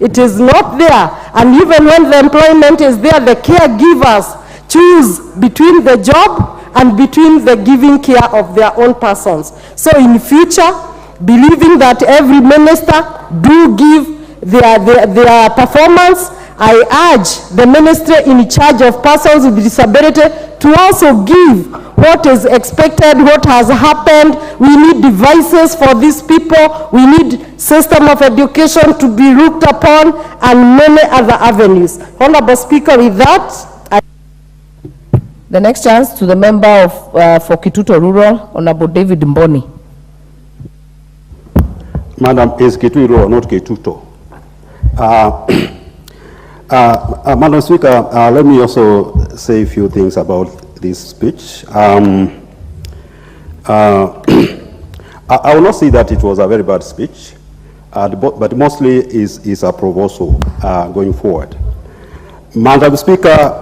It is not there. And even when the employment is there, the caregivers choose between the job and between the giving care of their own persons. So in future, believing that every minister do give their performance, I urge the minister in charge of persons with disability to also give what is expected, what has happened. We need devices for these people. We need system of education to be looked upon and many other avenues. Honorable Speaker, with that, the next chance to the member of for Kituto Rural, Honorable David Mboni. Madam, is Kituto Rural, not Kituto. Madam Speaker, let me also say a few things about this speech. I will not say that it was a very bad speech, but mostly is a proposal going forward. Madam Speaker,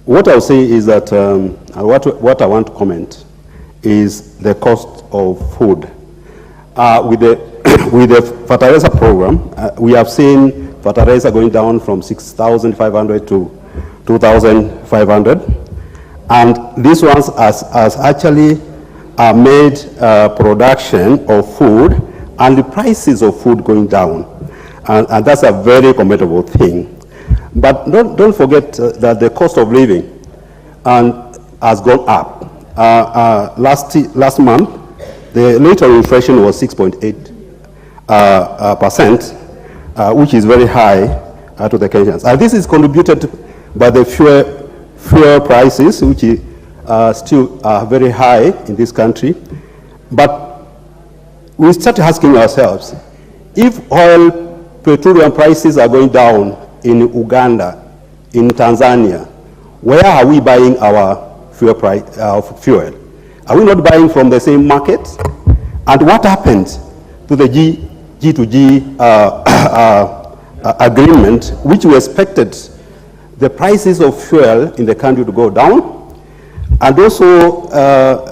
what I'll say is that what I want to comment is the cost of food. With the fertilizer program, we have seen fertilizer going down from 6,500 to 2,500, and this ones has actually made production of food and the prices of food going down, and that's a very commendable thing. But don't forget that the cost of living has gone up. Last month, the rate of inflation was 6.8%, which is very high to the Kenyans. And this is contributed by the fuel prices, which are still very high in this country. But we start asking ourselves, if oil, petroleum prices are going down in Uganda, in Tanzania, where are we buying our fuel? Are we not buying from the same market? And what happened to the G2G agreement, which we expected the prices of fuel in the country to go down, and also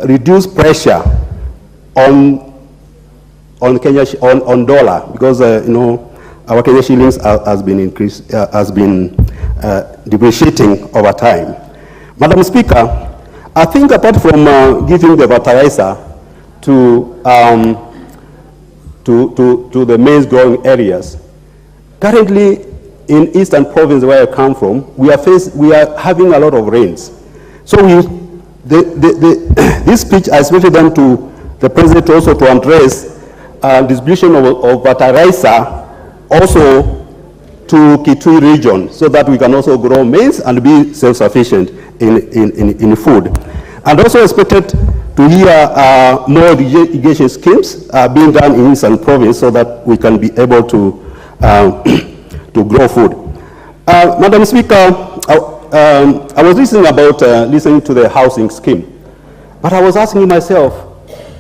reduce pressure on dollar, because our Kenya shillings has been depreciating over time. Madam Speaker, I think apart from giving the fertilizer to the maize growing areas, currently in Eastern Province where I come from, we are having a lot of rains. So this speech I expected them to the president also to address distribution of fertilizer also to Kitui region, so that we can also grow maize and be self-sufficient in food. And also expected to hear more irrigation schemes being done in Eastern Province, so that we can be able to grow food. Madam Speaker, I was listening to the housing scheme, but I was asking myself,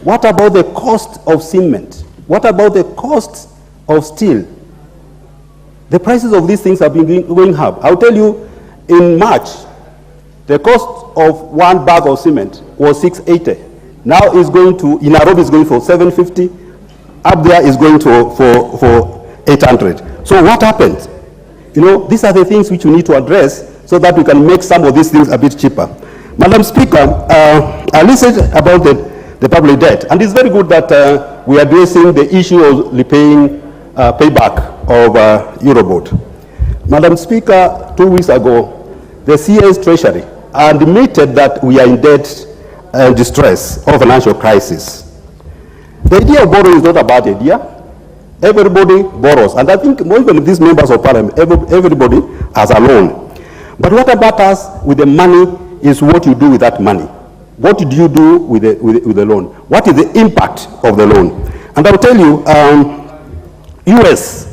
what about the cost of cement? What about the cost of steel? The prices of these things have been going up. I'll tell you, in March, the cost of one bag of cement was 680. Now it's going to, in Nairobi it's going for 750. Up there is going to for 800. So what happened? These are the things which we need to address, so that we can make some of these things a bit cheaper. Madam Speaker, I listened about the public debt, and it's very good that we are addressing the issue of repaying payback of Eurobond. Madam Speaker, 2 weeks ago, the CS Treasury admitted that we are in debt and distress or financial crisis. The idea of borrowing is not a bad idea. Everybody borrows, and I think even these members of parliament, everybody has a loan. But what about us with the money is what you do with that money. What do you do with the loan? What is the impact of the loan? And I'll tell you, US,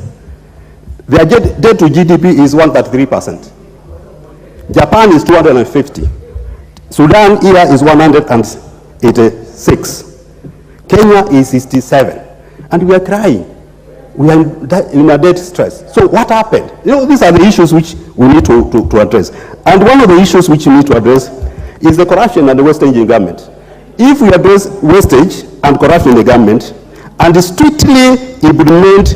their debt to GDP is 133%. Japan is 250. Sudan here is 186. Kenya is 67. And we are crying. We are in a debt stress. So what happened? These are the issues which we need to address. And one of the issues which we need to address is the corruption and the wastage in government. If we address wastage and corruption in the government and strictly implement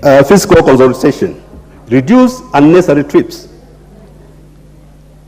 Fiscal consolidation, reduce unnecessary trips,